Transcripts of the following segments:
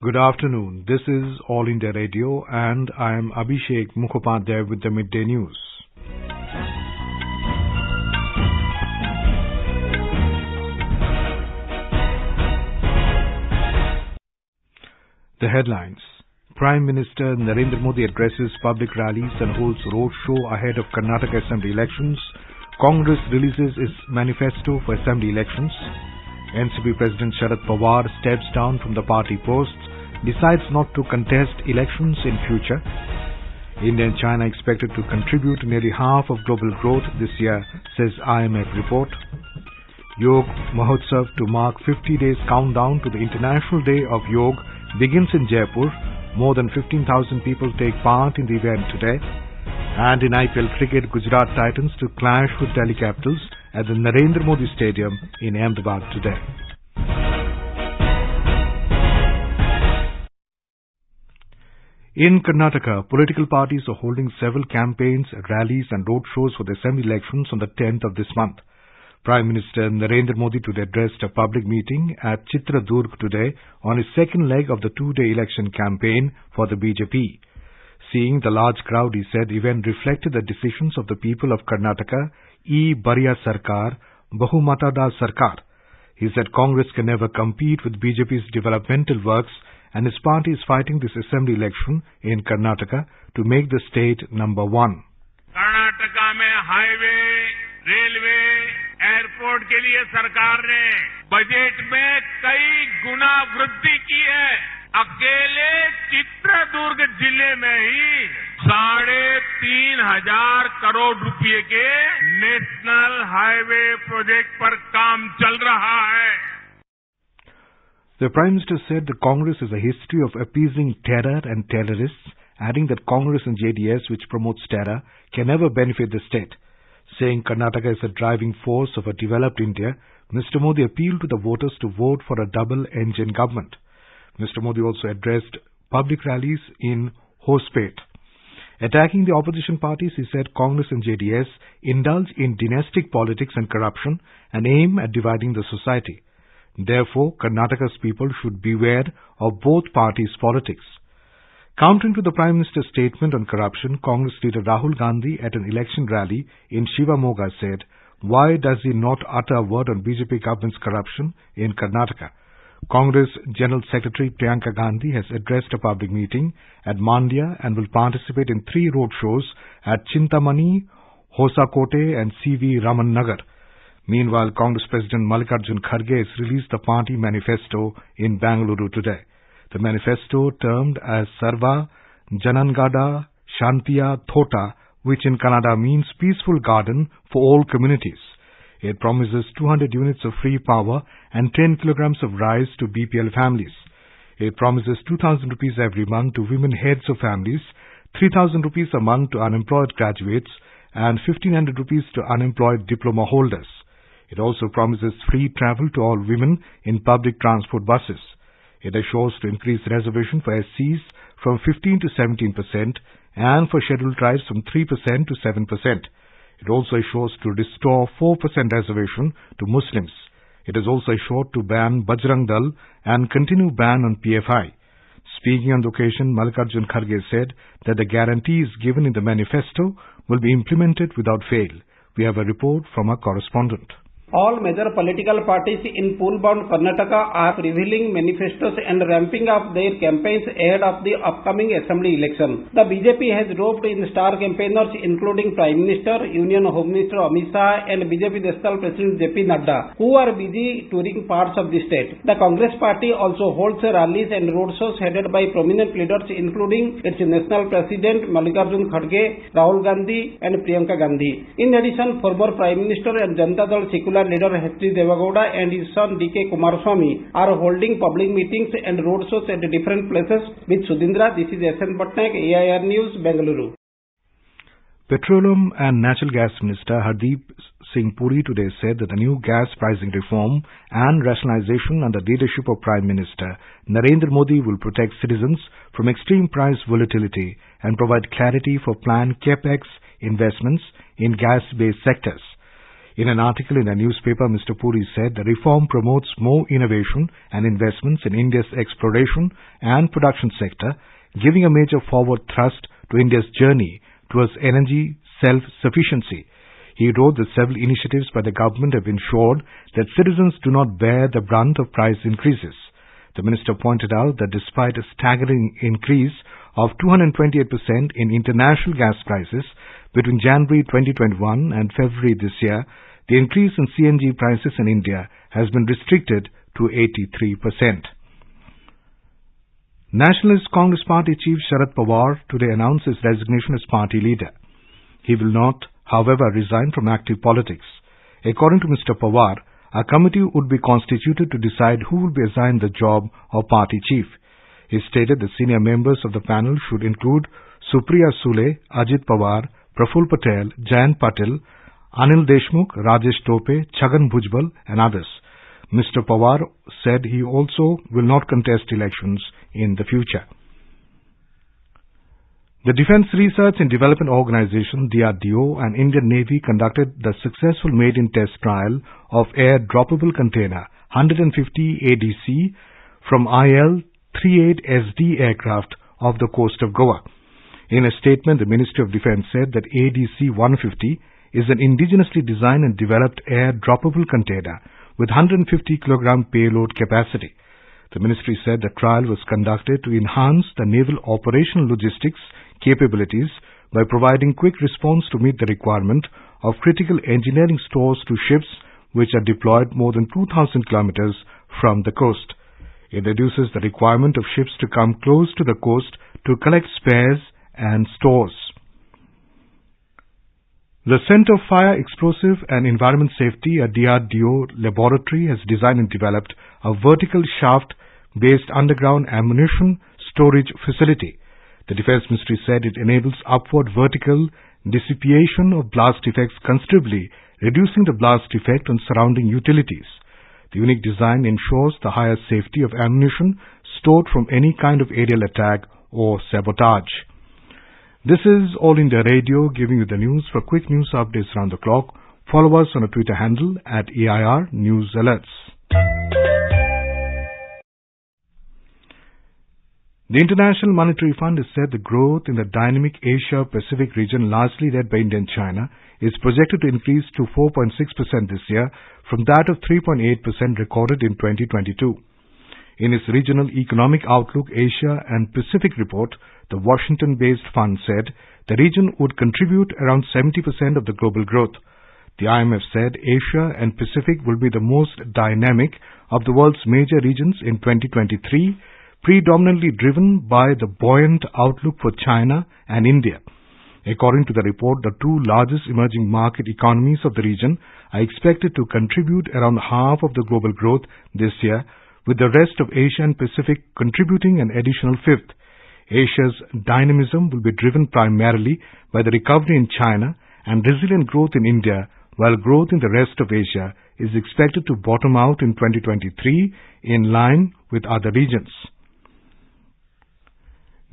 Good afternoon. This is All India Radio and I am Abhishek Mukhopadhyay with the Midday News. The headlines. Prime Minister Narendra Modi addresses public rallies and holds roadshow ahead of Karnataka Assembly elections. Congress releases its manifesto for Assembly elections. NCP President Sharad Pawar steps down from the party posts, decides not to contest elections in future. India and China expected to contribute nearly half of global growth this year, says IMF report. Yog Mahotsav to mark 50 days countdown to the International Day of Yoga begins in Jaipur. More than 15,000 people take part in the event today. And in IPL cricket, Gujarat Titans to clash with Delhi Capitals at the Narendra Modi Stadium in Ahmedabad today. In Karnataka, political parties are holding several campaigns, rallies and roadshows for the assembly elections on the 10th of this month. Prime Minister Narendra Modi today addressed a public meeting at Chitradurg today on his second leg of the two-day election campaign for the BJP. Seeing the large crowd, he said, event reflected the decisions of the people of Karnataka, Bariya Sarkar, Bahumatada Sarkar. He said Congress can never compete with BJP's developmental works and his party is fighting this assembly election in Karnataka to make the state number one. Karnataka में highway, railway, airport के लिए सरकार ने budget में कई गुना वृद्धि की है। अकेले चित्रदुर्ग जिले में ही 3,500 करोड़ रुपए के नेशनल हाईवे प्रोजेक्ट पर काम चल रहा है। The Prime Minister said that Congress has a history of appeasing terror and terrorists, adding that Congress and JDS, which promotes terror, can never benefit the state. Saying Karnataka is a driving force of a developed India, Mr. Modi appealed to the voters to vote for a double-engine government. Mr. Modi also addressed public rallies in Hospet. Attacking the opposition parties, he said Congress and JDS indulge in dynastic politics and corruption and aim at dividing the society. Therefore, Karnataka's people should beware of both parties' politics. Countering to the Prime Minister's statement on corruption, Congress leader Rahul Gandhi at an election rally in Shivamogga said, "Why does he not utter a word on BJP government's corruption in Karnataka?" Congress General Secretary Priyanka Gandhi has addressed a public meeting at Mandya and will participate in 3 road shows at Chintamani, Hosakote and CV Raman Nagar. Meanwhile, Congress President Mallikarjun Kharge has released the party manifesto in Bangalore today. The manifesto, termed as Sarva Janangada Shantiya Thota, which in Kannada means peaceful garden for all communities. It promises 200 units of free power and 10 kilograms of rice to BPL families. It promises 2,000 rupees every month to women heads of families, 3,000 rupees a month to unemployed graduates, and 1,500 rupees to unemployed diploma holders. It also promises free travel to all women in public transport buses. It assures to increase reservation for SCs from 15 to 17% and for scheduled tribes from 3% to 7%. It also assures to restore 4% reservation to Muslims. It is also assured to ban Bajrang Dal and continue ban on PFI. Speaking on the occasion, Mallikarjun Kharge said that the guarantees given in the manifesto will be implemented without fail. We have a report from our correspondent. All major political parties in pool-bound Karnataka are revealing manifestos and ramping up their campaigns ahead of the upcoming assembly election. The BJP has roped in star campaigners including Prime Minister, Union Home Minister Amit Shah and BJP National President JP Nadda, who are busy touring parts of the state. The Congress party also holds rallies and roadshows headed by prominent leaders including its National President Mallikarjun Kharge, Rahul Gandhi and Priyanka Gandhi. In addition, former Prime Minister and Janata Dal Secular leader H.D. Devagowda and his son D.K. Kumaraswamy are holding public meetings and roadshows at different places. With Sudhindra, this is S.N. Patnaik, AIR News, Bengaluru. Petroleum and Natural Gas Minister Hardeep Singh Puri today said that the new gas pricing reform and rationalization under the leadership of Prime Minister Narendra Modi will protect citizens from extreme price volatility and provide clarity for planned capex investments in gas-based sectors. In an article in a newspaper, Mr. Puri said the reform promotes more innovation and investments in India's exploration and production sector, giving a major forward thrust to India's journey towards energy self-sufficiency. He wrote that several initiatives by the government have ensured that citizens do not bear the brunt of price increases. The minister pointed out that despite a staggering increase of 228% in international gas prices between January 2021 and February this year, the increase in CNG prices in India has been restricted to 83%. Nationalist Congress Party Chief Sharad Pawar today announced his resignation as party leader. He will not, however, resign from active politics. According to Mr. Pawar, a committee would be constituted to decide who will be assigned the job of party chief. He stated the senior members of the panel should include Supriya Sule, Ajit Pawar, Praful Patel, Jayant Patil, Anil Deshmukh, Rajesh Tope, Chhagan Bhujbal and others. Mr. Pawar said he also will not contest elections in the future. The Defence Research and Development Organization, DRDO, and Indian Navy conducted the successful maiden test trial of air droppable container 150 ADC from IL-38SD aircraft off the coast of Goa. In a statement, the Ministry of Defence said that ADC-150 is an indigenously designed and developed air droppable container with 150 kg payload capacity. The ministry said the trial was conducted to enhance the naval operational logistics capabilities by providing quick response to meet the requirement of critical engineering stores to ships which are deployed more than 2,000 kilometers from the coast. It reduces the requirement of ships to come close to the coast to collect spares and stores. The Centre of Fire, Explosive and Environment Safety, a DRDO laboratory, has designed and developed a vertical shaft-based underground ammunition storage facility. The Defence Ministry said it enables upward vertical dissipation of blast effects, considerably reducing the blast effect on surrounding utilities. The unique design ensures the higher safety of ammunition stored from any kind of aerial attack or sabotage. This is All India Radio, giving you the news. For quick news updates around the clock, follow us on a Twitter handle at AIR News Alerts. The International Monetary Fund has said the growth in the dynamic Asia-Pacific region, largely led by India and China, is projected to increase to 4.6% this year from that of 3.8% recorded in 2022. In its Regional Economic Outlook Asia and Pacific report, the Washington-based fund said the region would contribute around 70% of the global growth. The IMF said Asia and Pacific will be the most dynamic of the world's major regions in 2023, predominantly driven by the buoyant outlook for China and India. According to the report, the two largest emerging market economies of the region are expected to contribute around half of the global growth this year, with the rest of Asia and Pacific contributing an additional fifth. Asia's dynamism will be driven primarily by the recovery in China and resilient growth in India, while growth in the rest of Asia is expected to bottom out in 2023 in line with other regions.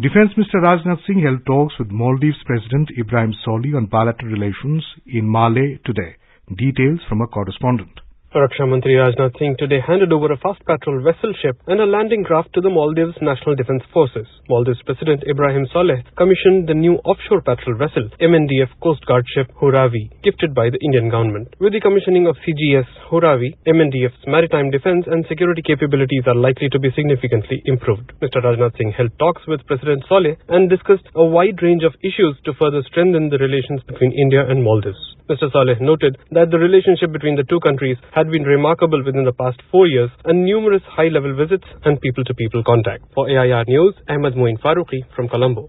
Defence Minister Rajnath Singh held talks with Maldives President Ibrahim Solih on bilateral relations in Malé today. Details from a correspondent. Raksha Mantri Rajnath Singh today handed over a fast patrol vessel ship and a landing craft to the Maldives National Defence Forces. Maldives President Ibrahim Solih commissioned the new offshore patrol vessel, MNDF Coast Guard ship Horavi, gifted by the Indian government. With the commissioning of CGS Horavi, MNDF's maritime defence and security capabilities are likely to be significantly improved. Mr. Rajnath Singh held talks with President Solih and discussed a wide range of issues to further strengthen the relations between India and Maldives. Mr. Solih noted that the relationship between the two countries had been remarkable within the past 4 years and numerous high-level visits and people-to-people contact. For AIR News, Ahmed Moin Farooqi from Colombo.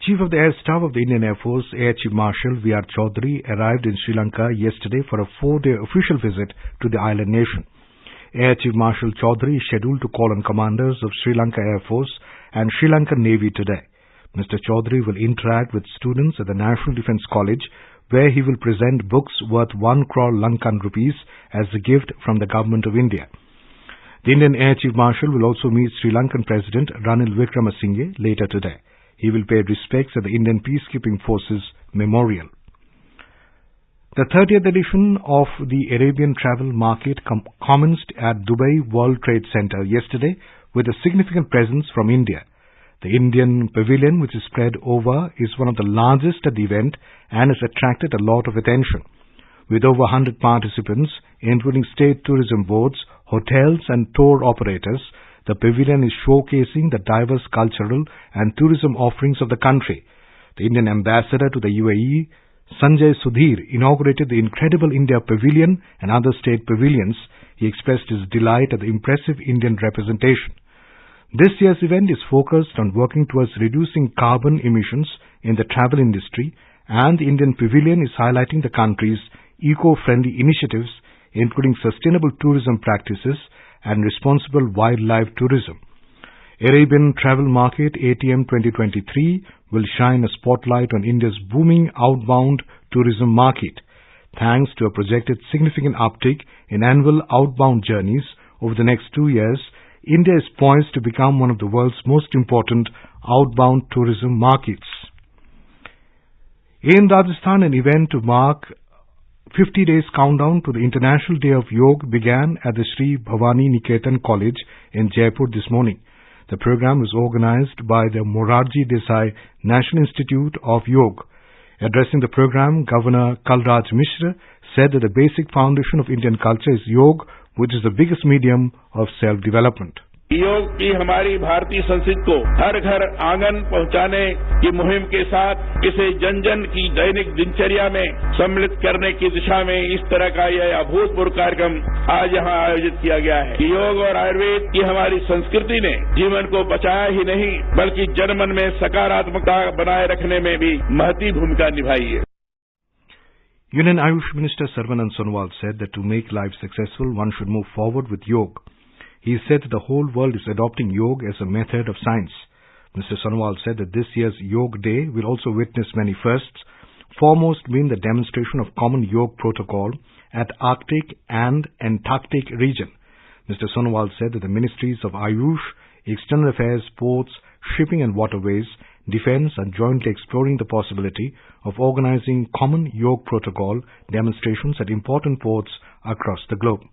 Chief of the Air Staff of the Indian Air Force, Air Chief Marshal V.R. Chaudhary, arrived in Sri Lanka yesterday for a 4-day official visit to the island nation. Air Chief Marshal Chaudhary is scheduled to call on commanders of Sri Lanka Air Force and Sri Lankan Navy today. Mr. Chaudhary will interact with students at the National Defence College, where he will present books worth 1 crore Lankan rupees as a gift from the Government of India. The Indian Air Chief Marshal will also meet Sri Lankan President Ranil Wickremesinghe later today. He will pay respects at the Indian Peacekeeping Forces Memorial. The 30th edition of the Arabian Travel Market commenced at Dubai World Trade Center yesterday with a significant presence from India. The Indian pavilion, which is spread over, is one of the largest at the event and has attracted a lot of attention. With over 100 participants, including state tourism boards, hotels and tour operators, the pavilion is showcasing the diverse cultural and tourism offerings of the country. The Indian ambassador to the UAE, Sanjay Sudhir, inaugurated the incredible India Pavilion and other state pavilions. He expressed his delight at the impressive Indian representation. This year's event is focused on working towards reducing carbon emissions in the travel industry, and the Indian Pavilion is highlighting the country's eco-friendly initiatives, including sustainable tourism practices and responsible wildlife tourism. Arabian Travel Market ATM 2023 will shine a spotlight on India's booming outbound tourism market. Thanks to a projected significant uptick in annual outbound journeys over the next 2 years, India is poised to become one of the world's most important outbound tourism markets. In Rajasthan, an event to mark 50 days countdown to the International Day of Yoga began at the Sri Bhavani Niketan College in Jaipur this morning. The program was organized by the Morarji Desai National Institute of Yoga. Addressing the program, Governor Kalraj Mishra said that the basic foundation of Indian culture is yoga, which is the biggest medium of self-development. योग की हमारी भारतीय संस्कृति को हर घर आंगन पहुंचाने की मुहिम के साथ इसे जन जन की दैनिक दिनचर्या में सम्मिलित करने की दिशा में इस तरह का यह अभूतपूर्व कार्यक्रम आज यहाँ आयोजित किया गया है। योग और आयुर्वेद की हमारी संस्कृति ने जीवन को बचाया ही नहीं, बल्कि जनमन में सकारात्मकता बनाए रखने में भी महत्वपूर्ण भूमिका निभाई है। Union Ayush Minister Sarvanand Sonowal said that to make life successful, one should move forward with yoga. He said that the whole world is adopting yoga as a method of science. Mr. Sonowal said that this year's Yoga Day will also witness many firsts, foremost being the demonstration of common yoga protocol at Arctic and Antarctic region. Mr. Sonowal said that the ministries of Ayush, External Affairs, Ports, Shipping and Waterways, Defence are jointly exploring the possibility of organizing common yoga protocol demonstrations at important ports across the globe.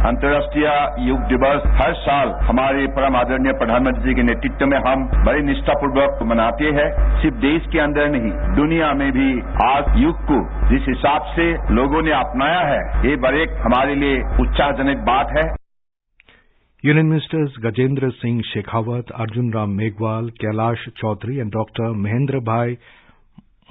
अंतर्राष्ट्रीय योग दिवस हर साल हमारे परम आदरणीय प्रधानमंत्री जी के नेतृत्व में हम बड़ी निष्ठापूर्वक मनाते हैं। सिर्फ देश के अंदर नहीं, दुनिया में भी आज योग को जिस हिसाब से लोगों ने अपनाया है, ये बड़े हमारे लिए उत्साहजनक बात है। Union Ministers Gajendra Singh Shekhawat, Arjun Ram Meghwal, Kailash Chaudhary and Dr. Mahendra Bhai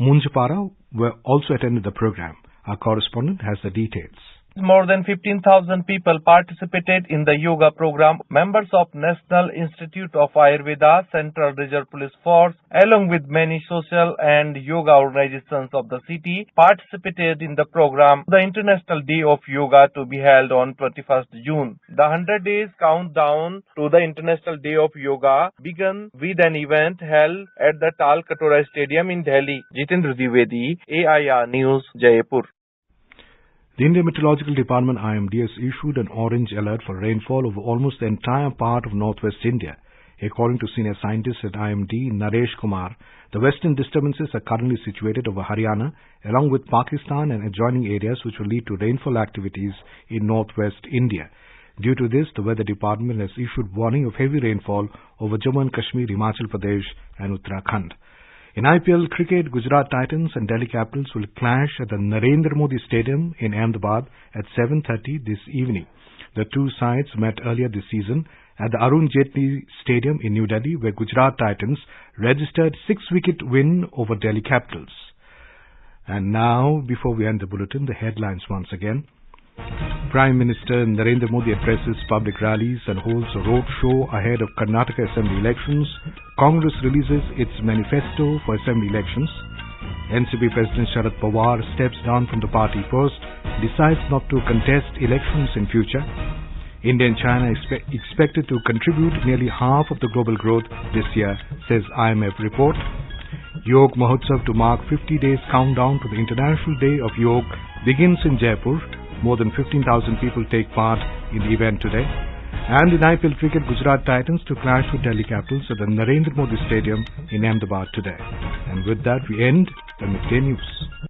Munjpara were also attended the program. Our correspondent has the details. More than 15,000 people participated in the yoga program. Members of National Institute of Ayurveda, Central Reserve Police Force, along with many social and yoga organizations of the city, participated in the program. The International Day of Yoga to be held on 21st June. The 100 days countdown to the International Day of Yoga began with an event held at the Tal Katorai Stadium in Delhi. Jitendra Dwivedi, AIR News, Jaipur. The Indian Meteorological Department IMD has issued an orange alert for rainfall over almost the entire part of northwest India. According to senior scientist at IMD, Naresh Kumar, the western disturbances are currently situated over Haryana, along with Pakistan and adjoining areas which will lead to rainfall activities in northwest India. Due to this, the Weather Department has issued warning of heavy rainfall over Jammu and Kashmir, Himachal Pradesh and Uttarakhand. In IPL cricket, Gujarat Titans and Delhi Capitals will clash at the Narendra Modi Stadium in Ahmedabad at 7:30 this evening. The two sides met earlier this season at the Arun Jaitley Stadium in New Delhi, where Gujarat Titans registered 6-wicket win over Delhi Capitals. And now, before we end the bulletin, the headlines once again. Prime Minister Narendra Modi addresses public rallies and holds a road show ahead of Karnataka Assembly elections. Congress releases its manifesto for Assembly elections. NCP President Sharad Pawar steps down from the party post, decides not to contest elections in future. India and China expected to contribute nearly half of the global growth this year, says IMF report. Yoga Mahotsav to mark 50 days countdown to the International Day of Yoga begins in Jaipur. More than 15,000 people take part in the event today. And in IPL cricket, Gujarat Titans to clash with Delhi Capitals at the Narendra Modi Stadium in Ahmedabad today. And with that, we end the Midday News.